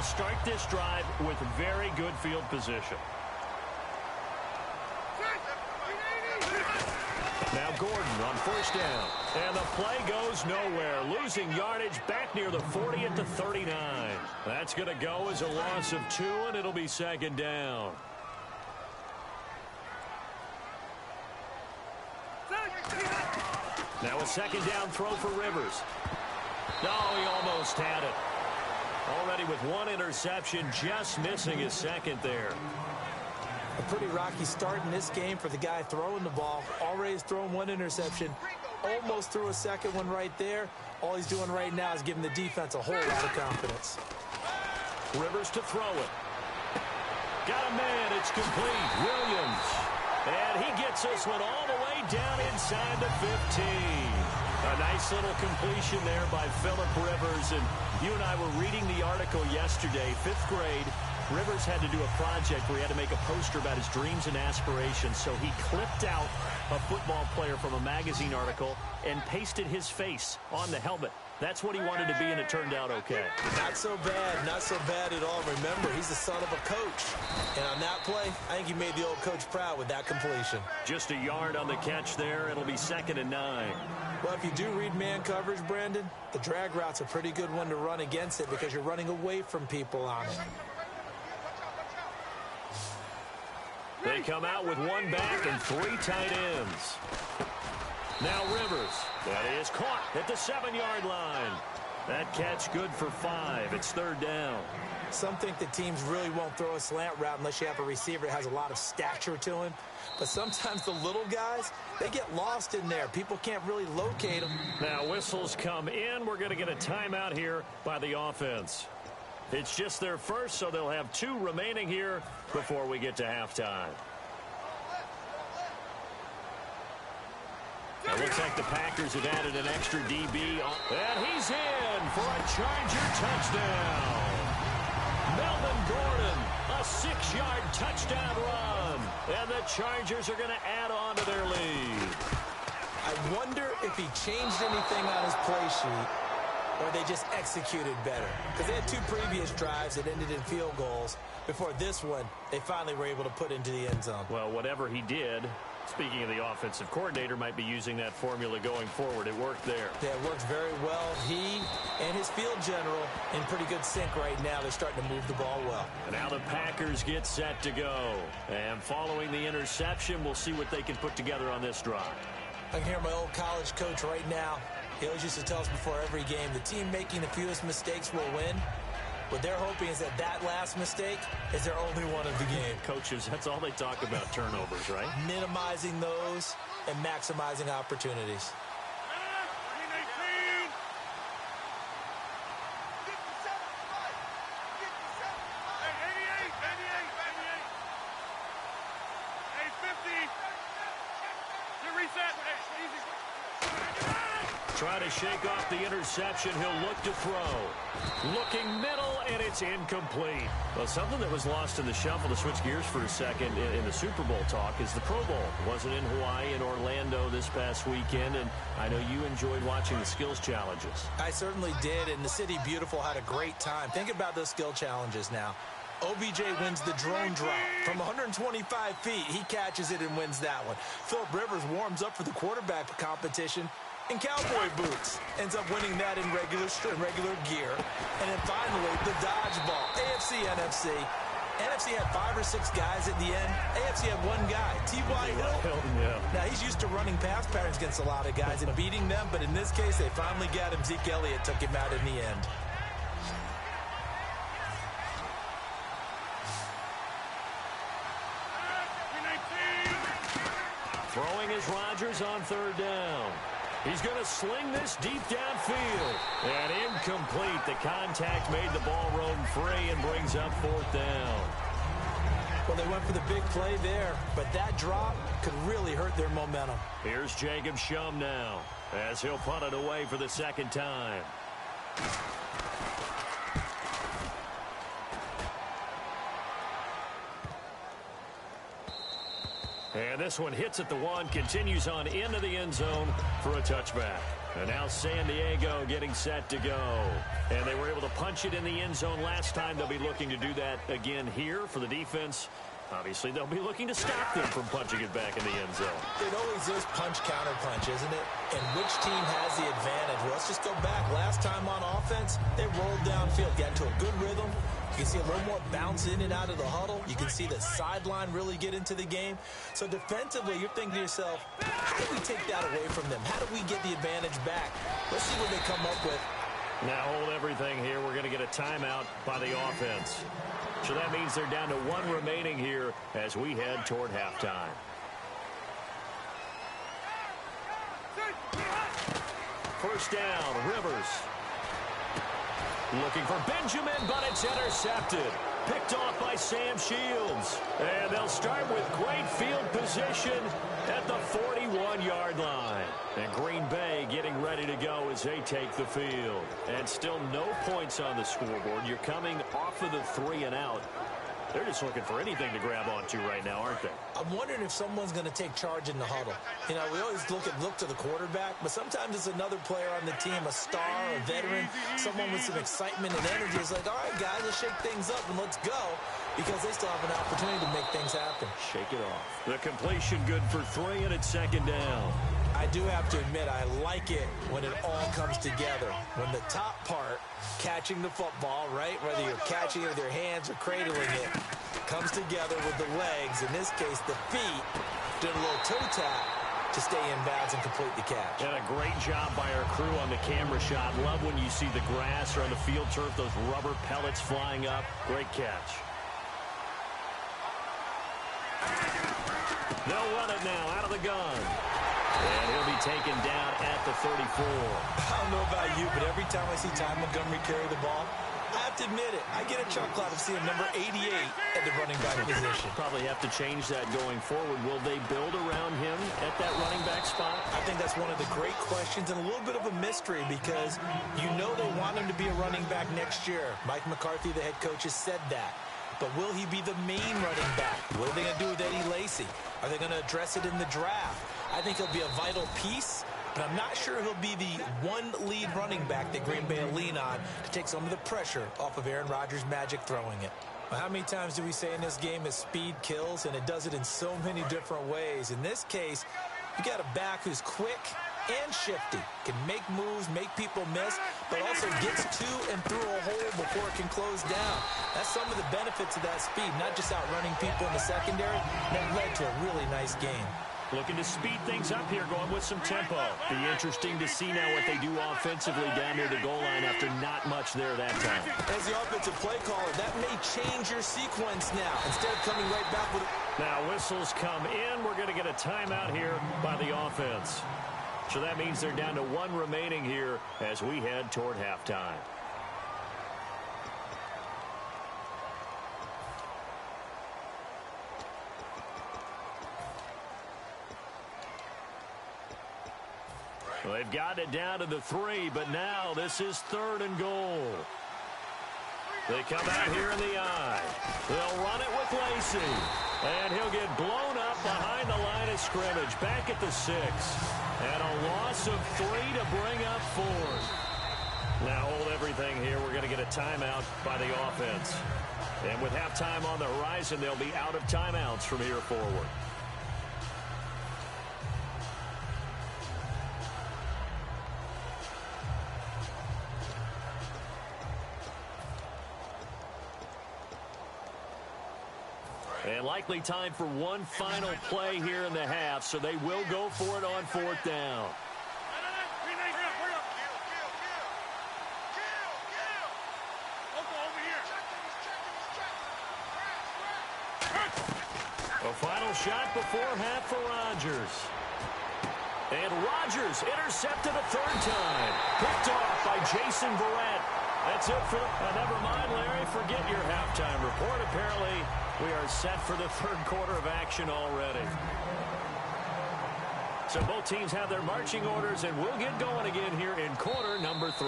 start this drive with very good field position. Now Gordon on first down. And the play goes nowhere. Losing yardage back near the 40 at the 39. That's going to go as a loss of 2, and it'll be second down. Now a second down throw for Rivers. No, he almost had it. Already with 1 interception, just missing his second there. A pretty rocky start in this game for the guy throwing the ball. Already has thrown 1 interception. Almost threw a second one right there. All he's doing right now is giving the defense a whole lot of confidence. Rivers to throw it. Got a man. It's complete. Williams. And he gets this one all the way down inside the 15. A nice little completion there by Phillip Rivers. And you and I were reading the article yesterday, 5th grade. Rivers had to do a project where he had to make a poster about his dreams and aspirations. So he clipped out a football player from a magazine article and pasted his face on the helmet. That's what he wanted to be, and it turned out okay. Not so bad at all. Remember, he's the son of a coach. And on that play, I think he made the old coach proud with that completion. Just a yard on the catch there. It'll be 2nd and 9. Well, if you do read man coverage, Brandon, the drag route's a pretty good one to run against it because you're running away from people on it. They come out with 1 back and 3 tight ends. Now Rivers. That is caught at the 7-yard line. That catch good for 5. It's 3rd down. Some think that teams really won't throw a slant route unless you have a receiver that has a lot of stature to him. But sometimes the little guys, they get lost in there. People can't really locate them. Now whistles come in. We're going to get a timeout here by the offense. It's just their first, so they'll have 2 remaining here before we get to halftime. It looks like the Packers have added an extra DB. And he's in for a Charger touchdown. Melvin Gordon, a 6-yard touchdown run. And the Chargers are going to add on to their lead. I wonder if he changed anything on his play sheet, or they just executed better. Because they had 2 previous drives that ended in field goals. Before this one, they finally were able to put into the end zone. Well, whatever he did, speaking of the offensive coordinator, might be using that formula going forward. It worked there. Yeah, it worked very well. He and his field general in pretty good sync right now. They're starting to move the ball well. And now the Packers get set to go. And following the interception, we'll see what they can put together on this drive. I can hear my old college coach right now. He always used to tell us before every game, the team making the fewest mistakes will win. What they're hoping is that last mistake is their only one of the game. Coaches, that's all they talk about, turnovers, right? Minimizing those and maximizing opportunities. Try to shake off the interception. He'll look to throw. Looking middle, and it's incomplete. Well, something that was lost in the shuffle, to switch gears for a second, in the Super Bowl talk, is the Pro Bowl. Wasn't in Hawaii and Orlando this past weekend, and I know you enjoyed watching the skills challenges. I certainly did, and the City Beautiful had a great time. Think about those skill challenges now. OBJ wins the drone drop. From 125 feet, he catches it and wins that one. Phillip Rivers warms up for the quarterback competition in cowboy boots. Ends up winning that in regular gear. And then finally, the dodgeball. AFC, NFC. NFC had 5 or 6 guys at the end. AFC had 1 guy, T.Y. Hill. Yeah. Now, he's used to running pass patterns against a lot of guys and beating them, but in this case, they finally got him. Zeke Elliott took him out in the end. Throwing is Rodgers on 3rd down. He's going to sling this deep downfield. And incomplete. The contact made the ball roam free and brings up 4th down. Well, they went for the big play there, but that drop could really hurt their momentum. Here's Jacob Shum now, as he'll punt it away for the 2nd time. And this one hits at the 1, continues on into the end zone for a touchback. And now San Diego getting set to go. And they were able to punch it in the end zone last time. They'll be looking to do that again here for the defense. Obviously, they'll be looking to stop them from punching it back in the end zone. It always is punch-counter-punch, isn't it? And which team has the advantage? Well, let's just go back. Last time on offense, they rolled downfield, got into a good rhythm. You can see a little more bounce in and out of the huddle. You can see the sideline really get into the game. So defensively, you're thinking to yourself, how do we take that away from them? How do we get the advantage back? Let's see what they come up with. Now hold everything here. We're going to get a timeout by the offense. So that means they're down to one remaining here as we head toward halftime. First down, Rivers. Looking for Benjamin, but it's intercepted. Picked off by Sam Shields. And they'll start with great field position at the 41-yard line. And Green Bay getting ready to go as they take the field. And still no points on the scoreboard. You're coming off of the 3 and out. They're just looking for anything to grab onto right now, aren't they? I'm wondering if someone's going to take charge in the huddle. You know, we always look to the quarterback, but sometimes it's another player on the team, a star, a veteran, someone with some excitement and energy. It's like, all right, guys, let's shake things up and let's go, because they still have an opportunity to make things happen. Shake it off. The completion good for 3, and it's second down. I do have to admit, I like it when it all comes together. When the top part, catching the football, right, whether you're catching it with your hands or cradling it, comes together with the legs, in this case the feet, doing a little toe tap to stay in bounds and complete the catch. And a great job by our crew on the camera shot. Love when you see the grass or on the field turf, those rubber pellets flying up. Great catch. They'll run it now out of the gun. And he'll be taken down at the 34. I don't know about you, but every time I see Ty Montgomery carry the ball, I have to admit it, I get a chuckle out of seeing number 88 at the running back position. Probably have to change that going forward. Will they build around him at that running back spot? I think that's one of the great questions and a little bit of a mystery, because you know they want him to be a running back next year. Mike McCarthy, the head coach, has said that. But will he be the main running back? What are they going to do with Eddie Lacy? Are they going to address it in the draft? I think he'll be a vital piece, but I'm not sure he'll be the one lead running back that Green Bay will lean on to take some of the pressure off of Aaron Rodgers' magic throwing it. Well, how many times do we say in this game that speed kills, and it does it in so many different ways? In this case, you got a back who's quick and shifty, can make moves, make people miss, but also gets to and through a hole before it can close down. That's some of the benefits of that speed, not just outrunning people in the secondary. That led to a really nice game. Looking to speed things up here, going with some tempo. Be interesting to see now what they do offensively down near the goal line after not much there that time. As the offensive play caller, that may change your sequence now. Instead of coming right back with... Now whistles come in. We're going to get a timeout here by the offense. So that means they're down to one remaining here as we head toward halftime. Well, they've got it down to the 3, but now this is 3rd and goal. They come out here in the eye. They'll run it with Lacy. And he'll get blown up behind the line of scrimmage. Back at the 6. And a loss of 3 to bring up 4th. Now hold everything here. We're going to get a timeout by the offense. And with halftime on the horizon, they'll be out of timeouts from here forward. And likely time for one final play here in the half, so they will go for it on 4th down. A final shot before half for Rodgers. And Rodgers intercepted a 3rd time. Picked off by Jason Verrett. That's it for never mind, Larry. Forget your halftime report. Apparently, we are set for the 3rd quarter of action already. So both teams have their marching orders, and we'll get going again here in quarter number 3.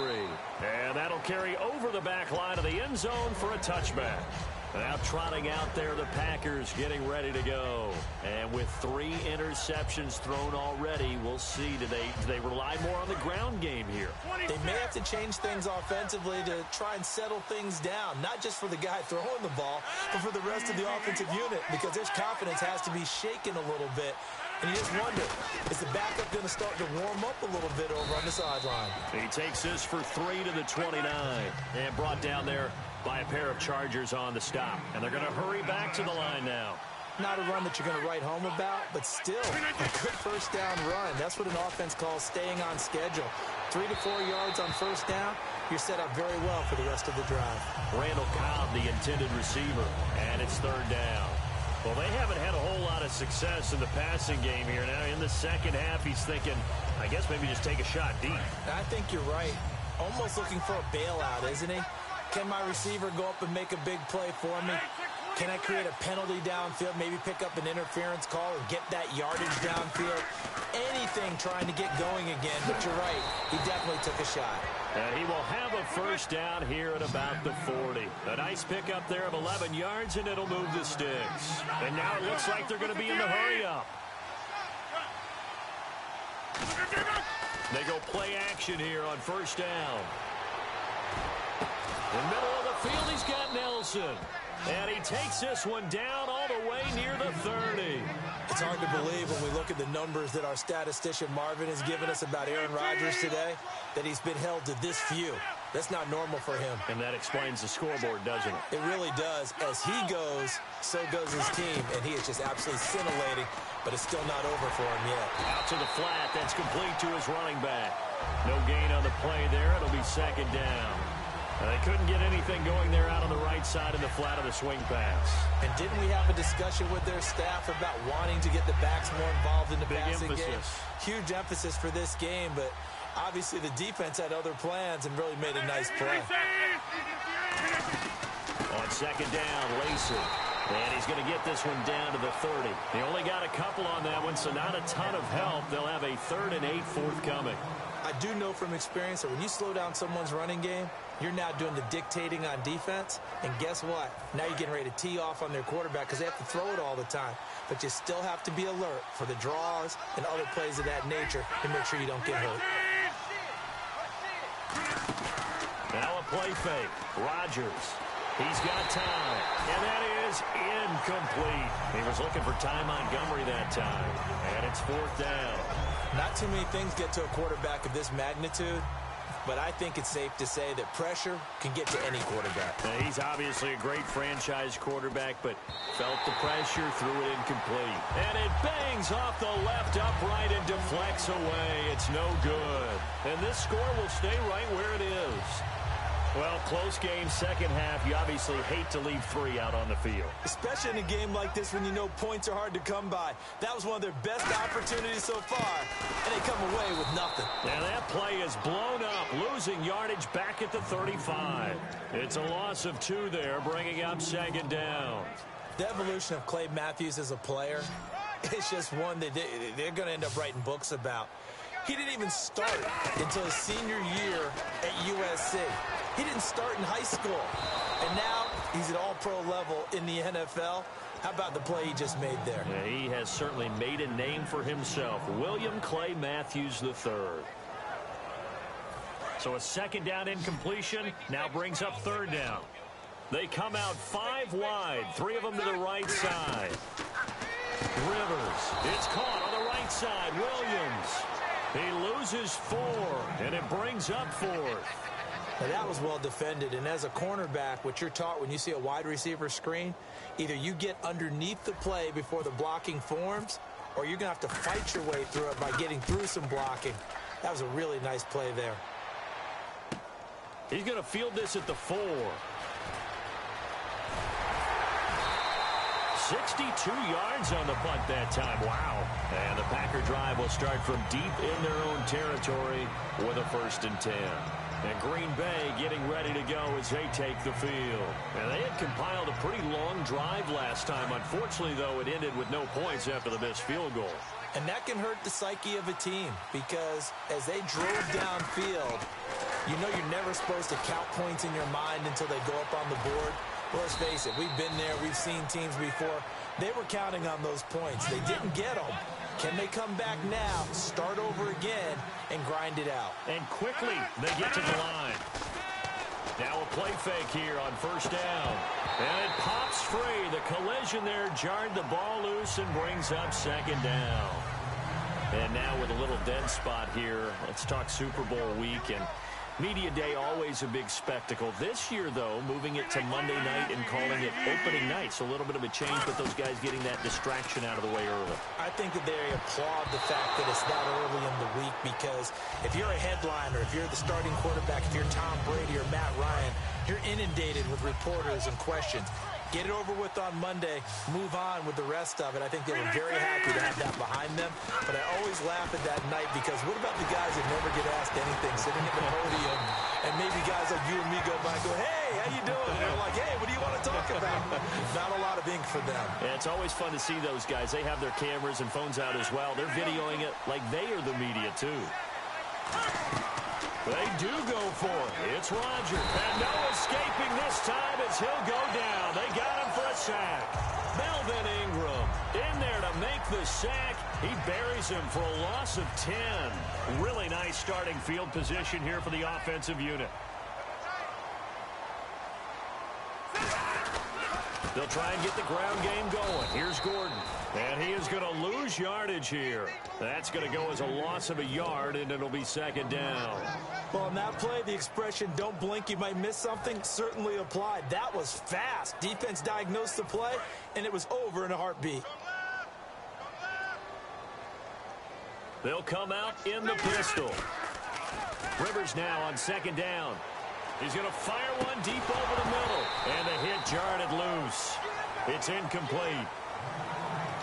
And that'll carry over the back line of the end zone for a touchback. Now trotting out there, the Packers getting ready to go. And with 3 interceptions thrown already, we'll see. Do they rely more on the ground game here? They may have to change things offensively to try and settle things down, not just for the guy throwing the ball, but for the rest of the offensive unit, because their confidence has to be shaken a little bit. And you just wonder, is the backup going to start to warm up a little bit over on the sideline? He takes this for 3 to the 29. And brought down there by a pair of Chargers on the stop. And they're going to hurry back to the line now. Not a run that you're going to write home about, but still a good first down run. That's what an offense calls staying on schedule. 3 to 4 yards on first down, you're set up very well for the rest of the drive. Randall Cobb, the intended receiver, and it's 3rd down. Well, they haven't had a whole lot of success in the passing game here. Now, in the second half, he's thinking, I guess maybe just take a shot deep. I think you're right. Almost looking for a bailout, isn't he? Can my receiver go up and make a big play for me? Can I create a penalty downfield, maybe pick up an interference call and get that yardage downfield? Anything trying to get going again, but you're right. He definitely took a shot. And he will have a first down here at about the 40. A nice pickup there of 11 yards, and it'll move the sticks. And now it looks like they're going to be in the hurry-up. They go play action here on first down. In the middle of the field, he's got Nelson. And he takes this one down all the way near the 30. It's hard to believe when we look at the numbers that our statistician Marvin has given us about Aaron Rodgers today, that he's been held to this few. That's not normal for him. And that explains the scoreboard, doesn't it? It really does. As he goes, so goes his team, and he is just absolutely scintillating, but it's still not over for him yet. Out to the flat. That's complete to his running back. No gain on the play there. It'll be 2nd down. They couldn't get anything going there out on the right side of the flat of the swing pass. And didn't we have a discussion with their staff about wanting to get the backs more involved in the passing game? Huge emphasis for this game, but obviously the defense had other plans and really made a nice play. On 2nd down, Lacey. And he's going to get this one down to the 30. They only got a couple on that one, so not a ton of help. They'll have a 3rd and 8 forthcoming. I do know from experience that when you slow down someone's running game, you're now doing the dictating on defense. And guess what? Now you're getting ready to tee off on their quarterback because they have to throw it all the time. But you still have to be alert for the draws and other plays of that nature to make sure you don't get hurt. Now a play fake. Rodgers. He's got time. And that is incomplete. He was looking for Ty Montgomery that time. And it's 4th down. Not too many things get to a quarterback of this magnitude, but I think it's safe to say that pressure can get to any quarterback. Now, he's obviously a great franchise quarterback, but felt the pressure, threw it incomplete. And it bangs off the left upright and deflects away. It's no good. And this score will stay right where it is. Well, close game, second half. You obviously hate to leave 3 out on the field. Especially in a game like this when you know points are hard to come by. That was one of their best opportunities so far, and they come away with nothing. And that play is blown up, losing yardage back at the 35. It's a loss of 2 there, bringing up 2nd down. The evolution of Clay Matthews as a player, it's just one that they're going to end up writing books about. He didn't even start until his senior year at USC. He didn't start in high school. And now he's at all-pro level in the NFL. How about the play he just made there? Yeah, he has certainly made a name for himself. William Clay Matthews III. So a 2nd down incompletion now brings up 3rd down. They come out 5 wide, 3 of them to the right side. Rivers, it's caught on the right side. Williams. He loses 4, and it brings up 4th. Now that was well defended, and as a cornerback, what you're taught when you see a wide receiver screen, either you get underneath the play before the blocking forms, or you're going to have to fight your way through it by getting through some blocking. That was a really nice play there. He's going to field this at the 4. 62 yards on the punt that time. Wow. And the Packer drive will start from deep in their own territory with a 1st and 10. And Green Bay getting ready to go as they take the field. And they had compiled a pretty long drive last time. Unfortunately, though, it ended with no points after the missed field goal. And that can hurt the psyche of a team because as they drove downfield, you know you're never supposed to count points in your mind until they go up on the board. Well, let's face it, we've been there, we've seen teams before. They were counting on those points. They didn't get them. Can they come back now, start over again, and grind it out? And quickly, they get to the line. Now a play fake here on first down. And it pops free. The collision there jarred the ball loose and brings up second down. And now with a little dead spot here, let's talk Super Bowl week. And Media Day, always a big spectacle. This year, though, moving it to Monday night and calling it opening night. So a little bit of a change with those guys getting that distraction out of the way early. I think that they applaud the fact that it's that early in the week, because if you're a headliner, if you're the starting quarterback, if you're Tom Brady or Matt Ryan, you're inundated with reporters and questions. Get it over with on Monday, move on with the rest of it. I think they were very happy to have that behind them. But I always laugh at that night, because what about the guys that never get asked anything, sitting at the podium, and maybe guys like you and me go by and go, hey, how you doing? And they're like, hey, what do you want to talk about? Not a lot of ink for them. Yeah, it's always fun to see those guys. They have their cameras and phones out as well. They're videoing it like they are the media, too. They do go for it. It's Rodgers. And no escaping this time as he'll go down. They got him for a sack. Melvin Ingram in there to make the sack. He buries him for a loss of 10. Really nice starting field position here for the offensive unit. They'll try and get the ground game going. Here's Gordon. And he is going to lose yardage here. That's going to go as a loss of a yard, and it'll be second down. Well, on that play, the expression, don't blink, you might miss something, certainly applied. That was fast. Defense diagnosed the play, and it was over in a heartbeat. They'll come out in the pistol. Rivers now on second down. He's going to fire one deep over the middle. And the hit jarred it loose. It's incomplete.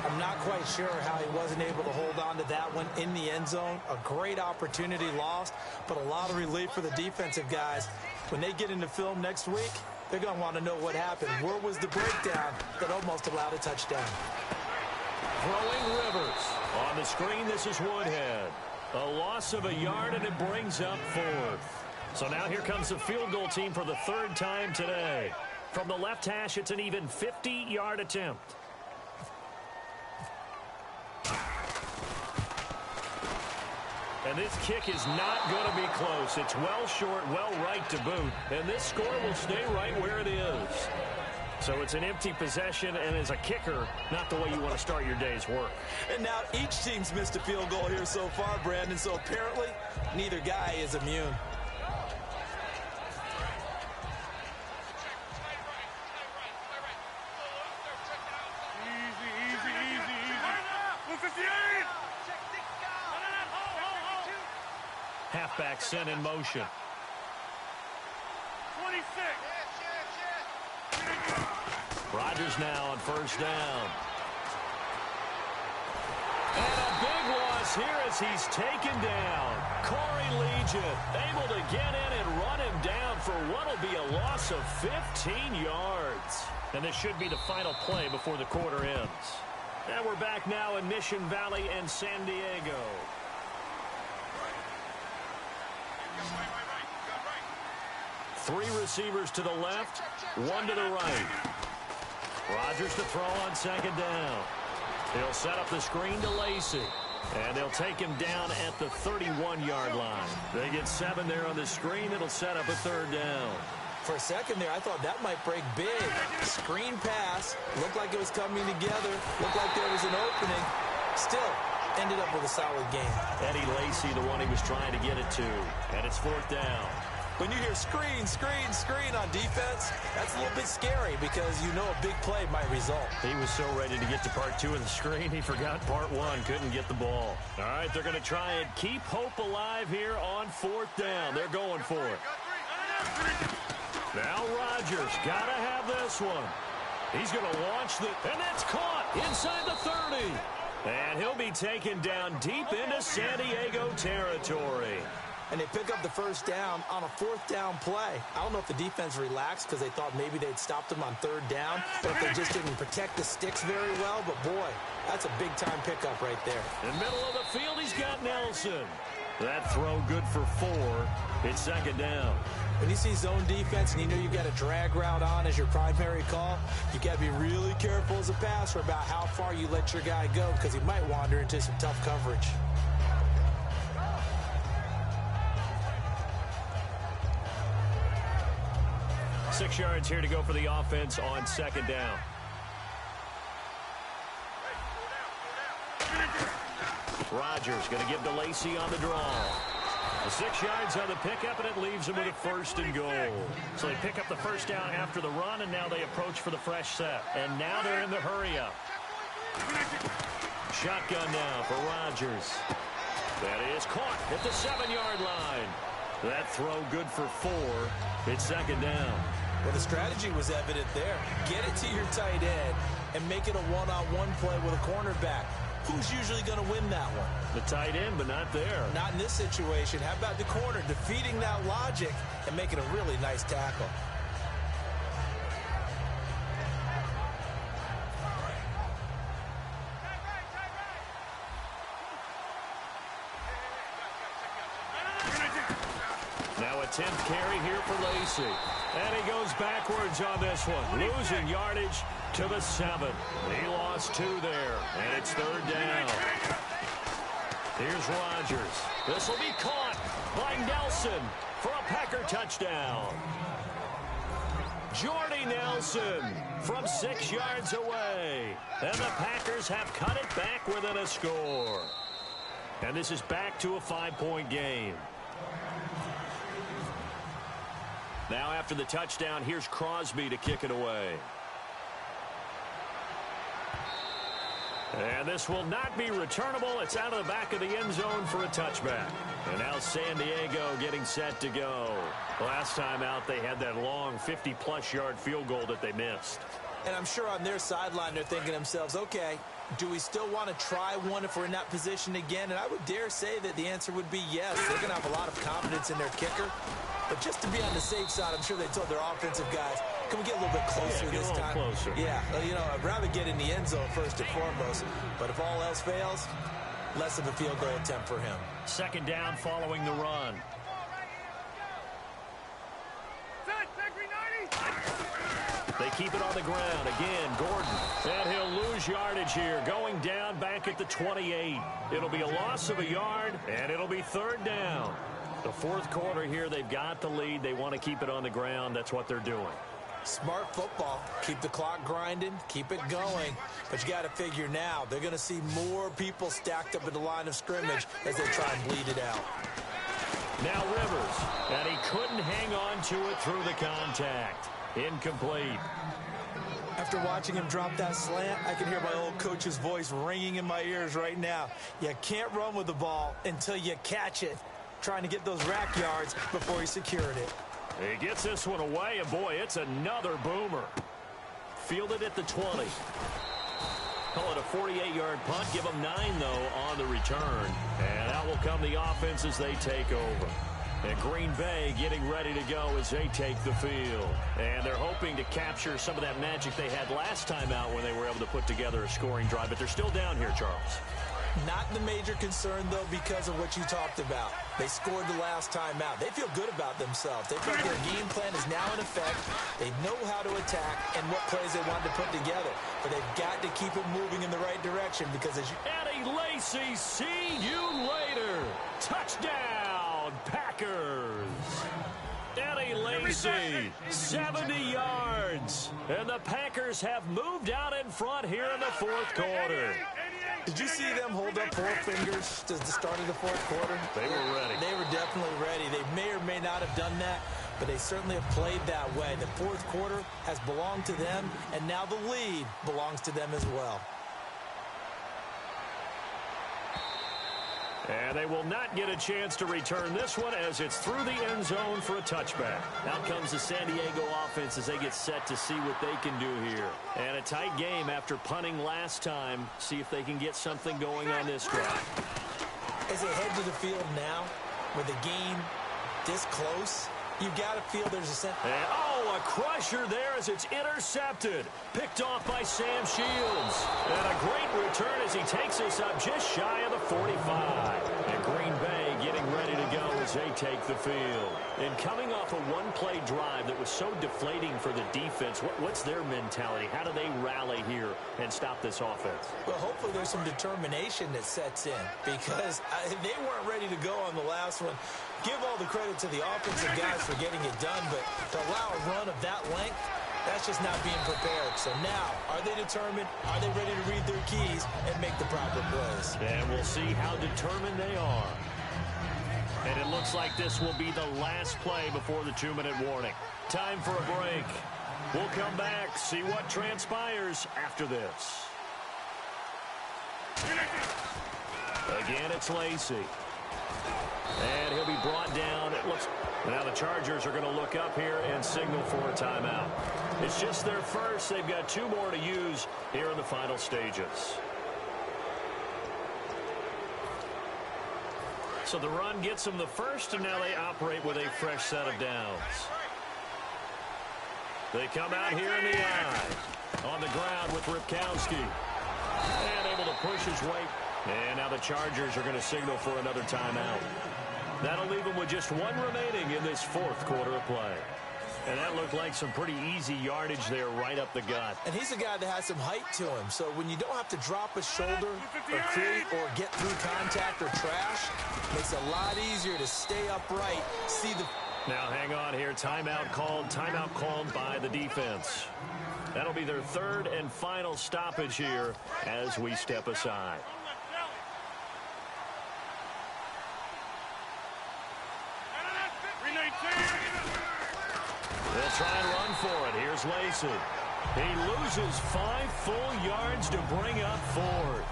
I'm not quite sure how he wasn't able to hold on to that one in the end zone. A great opportunity lost, but a lot of relief for the defensive guys. When they get into film next week, they're going to want to know what happened. Where was the breakdown that almost allowed a touchdown? Throwing Rivers. On the screen, this is Woodhead. A loss of a yard, and it brings up fourth. So now here comes the field goal team for the third time today. From the left hash, it's an even 50-yard attempt. And this kick is not going to be close. It's well short, well right to boot. And this score will stay right where it is. So it's an empty possession, and as a kicker, not the way you want to start your day's work. And now each team's missed a field goal here so far, Brandon. So apparently, neither guy is immune. Halfback sent in motion. 26. Rodgers now on first down. And a big loss here as he's taken down. Corey Legion able to get in and run him down for what will be a loss of 15 yards. And this should be the final play before the quarter ends. And we're back now in Mission Valley and San Diego. Three receivers to the left, one to the right. Rodgers to throw on second down. He'll set up the screen to Lacy. And they'll take him down at the 31-yard line. They get 7 there on the screen. It'll set up a third down. For a second there, I thought that might break big. Screen pass. Looked like it was coming together. Looked like there was an opening. Still, ended up with a solid game. Eddie Lacy, the one he was trying to get it to. And it's fourth down. When you hear screen, screen, screen on defense, that's a little bit scary because you know a big play might result. He was so ready to get to part 2 of the screen, he forgot part 1, couldn't get the ball. All right, they're going to try and keep hope alive here on fourth down. They're going for it. Now Rodgers got to have this one. He's going to launch the, and that's caught inside the 30. And he'll be taken down deep into San Diego territory. And they pick up the first down on a fourth down play. I don't know if the defense relaxed because they thought maybe they'd stopped them on third down, or if they just didn't protect the sticks very well. But, boy, that's a big-time pickup right there. In the middle of the field, he's got Nelson. That throw good for 4. It's second down. When you see zone defense and you know you've got a drag route on as your primary call, you've got to be really careful as a passer about how far you let your guy go because he might wander into some tough coverage. Six yards here to go for the offense on second down. Rodgers going to give to Lacy on the draw. The 6 yards on the pickup, and it leaves them with a first and goal. So they pick up the first down after the run, and now they approach for the fresh set. And now they're in the hurry-up. Shotgun now for Rodgers. That is caught at the 7-yard line. That throw good for 4. It's second down. Well, the strategy was evident there. Get it to your tight end and make it a one-on-one play with a cornerback. Who's usually going to win that one? The tight end, but not there. Not in this situation. How about the corner defeating that logic and making a really nice tackle? Now a 10th carry here for Lacy. And he goes backwards on this one, losing yardage to the 7. He lost 2 there, and it's third down. Here's Rodgers. This will be caught by Nelson for a Packer touchdown. Jordy Nelson from 6 yards away. And the Packers have cut it back within a score. And this is back to a 5-point game. Now after the touchdown, here's Crosby to kick it away. And this will not be returnable. It's out of the back of the end zone for a touchback. And now San Diego getting set to go. Last time out, they had that long 50-plus yard field goal that they missed. And I'm sure on their sideline, they're thinking to themselves, okay, do we still want to try one if we're in that position again? And I would dare say that the answer would be yes. They're going to have a lot of confidence in their kicker. But just to be on the safe side, I'm sure they told their offensive guys, can we get a little bit closer this time? Closer. Yeah, you know, I'd rather get in the end zone first and foremost. But if all else fails, less of a field goal attempt for him. Second down following the run. They keep it on the ground. Again, Gordon. And he'll lose yardage here. Going down back at the 28. It'll be a loss of a yard, and it'll be third down. The fourth quarter here, they've got the lead. They want to keep it on the ground. That's what they're doing. Smart football. Keep the clock grinding. Keep it going. But you got to figure now, they're going to see more people stacked up at the line of scrimmage as they try and bleed it out. Now Rivers. And he couldn't hang on to it through the contact. Incomplete. After watching him drop that slant, I can hear my old coach's voice ringing in my ears right now. You can't run with the ball until you catch it. Trying to get those rack yards before he secured it. He gets this one away, and boy, it's another boomer. Fielded at the 20. Call it a 48-yard punt. Give them 9, though, on the return. And out will come the offense as they take over. And Green Bay getting ready to go as they take the field. And they're hoping to capture some of that magic they had last time out when they were able to put together a scoring drive. But they're still down here, Charles. Not the major concern, though, because of what you talked about. They scored the last time out. They feel good about themselves. They think their game plan is now in effect. They know how to attack and what plays they want to put together. But they've got to keep it moving in the right direction because as you... Eddie Lacy, see you later. Touchdown, Packers. Eddie Lacy, 70 yards. And the Packers have moved out in front here in the fourth quarter. Did you see them hold up 4 fingers at the start of the fourth quarter? They were ready. They were definitely ready. They may or may not have done that, but they certainly have played that way. The fourth quarter has belonged to them, and now the lead belongs to them as well. And they will not get a chance to return this one as it's through the end zone for a touchback. Out comes the San Diego offense as they get set to see what they can do here. And a tight game after punting last time. See if they can get something going on this drive. As they head to the field now, with the game this close, you've got to feel there's a sense. A crusher there as it's intercepted. Picked off by Sam Shields. And a great return as he takes us up just shy of the 45. And Green Bay getting as they take the field. And coming off a one-play drive that was so deflating for the defense, what's their mentality? How do they rally here and stop this offense? Well, hopefully there's some determination that sets in because they weren't ready to go on the last one. Give all the credit to the offensive guys for getting it done, but to allow a run of that length, that's just not being prepared. So now, are they determined? Are they ready to read their keys and make the proper plays? And we'll see how determined they are. And it looks like this will be the last play before the 2-minute warning. Time for a break. We'll come back, see what transpires after this. Again, it's Lacey. And he'll be brought down. It looks now the Chargers are going to look up here and signal for a timeout. It's just their first. They've got 2 more to use here in the final stages. So the run gets them the first, and now they operate with a fresh set of downs. They come out here in the eye. On the ground with Ripkowski. And able to push his weight. And now the Chargers are going to signal for another timeout. That'll leave them with just 1 remaining in this 4th quarter of play. And that looked like some pretty easy yardage there right up the gut. And he's a guy that has some height to him. So when you don't have to drop a shoulder or create or get through contact or trash, makes it a lot easier to stay upright, see the... Now hang on here. Timeout called by the defense. That'll be their 3rd and final stoppage here as we step aside. They'll try and run for it. Here's Lacey. He loses 5 full yards to bring up 4th.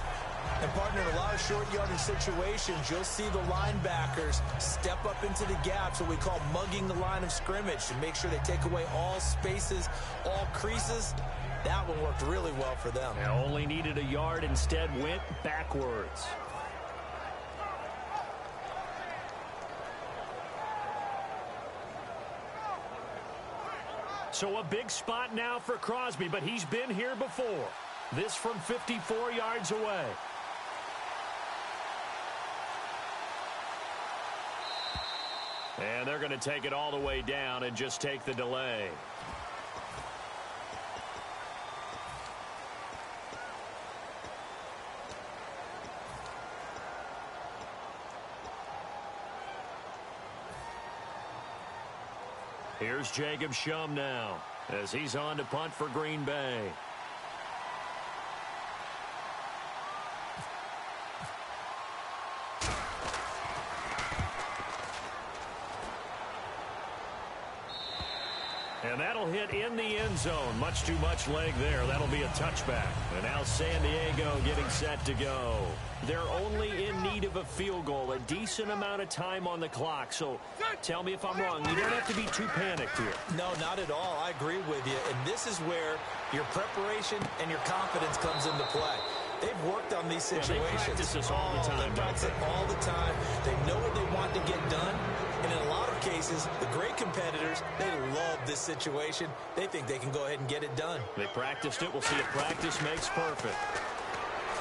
And, partner, in a lot of short yardage situations, you'll see the linebackers step up into the gaps, what we call mugging the line of scrimmage, to make sure they take away all spaces, all creases. That one worked really well for them. They only needed a yard, instead went backwards. So a big spot now for Crosby, but he's been here before. This from 54 yards away. And they're going to take it all the way down and just take the delay. Here's Jacob Shum now as he's on to punt for Green Bay. And that'll hit in the end zone. Much too much leg there. That'll be a touchback. And now San Diego getting set to go. They're only in need of a field goal, a decent amount of time on the clock. So tell me if I'm wrong. You don't have to be too panicked here. No, not at all. I agree with you. And this is where your preparation and your confidence comes into play. They've worked on these situations. Yeah, they practice this all the time. They practice it all the time. They know what they want to get done. And in a lot of cases, the great competitors, they love this situation. They think they can go ahead and get it done. They practiced it. We'll see if practice makes perfect.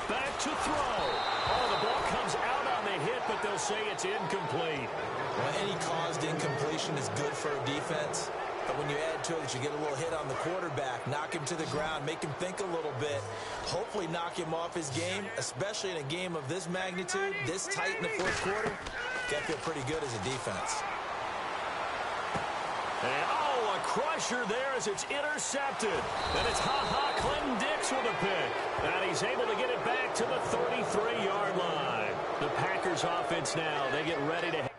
Back to throw. Oh, the ball comes out on the hit, but they'll say it's incomplete. Well, any caused incompletion is good for a defense. But when you add to it, you get a little hit on the quarterback, knock him to the ground, make him think a little bit, hopefully knock him off his game, especially in a game of this magnitude, this tight in the 4th quarter. Got to feel pretty good as a defense. And, oh, a crusher there as it's intercepted. And it's Clinton Dix with a pick. And he's able to get it back to the 33-yard line. The Packers offense now, they get ready to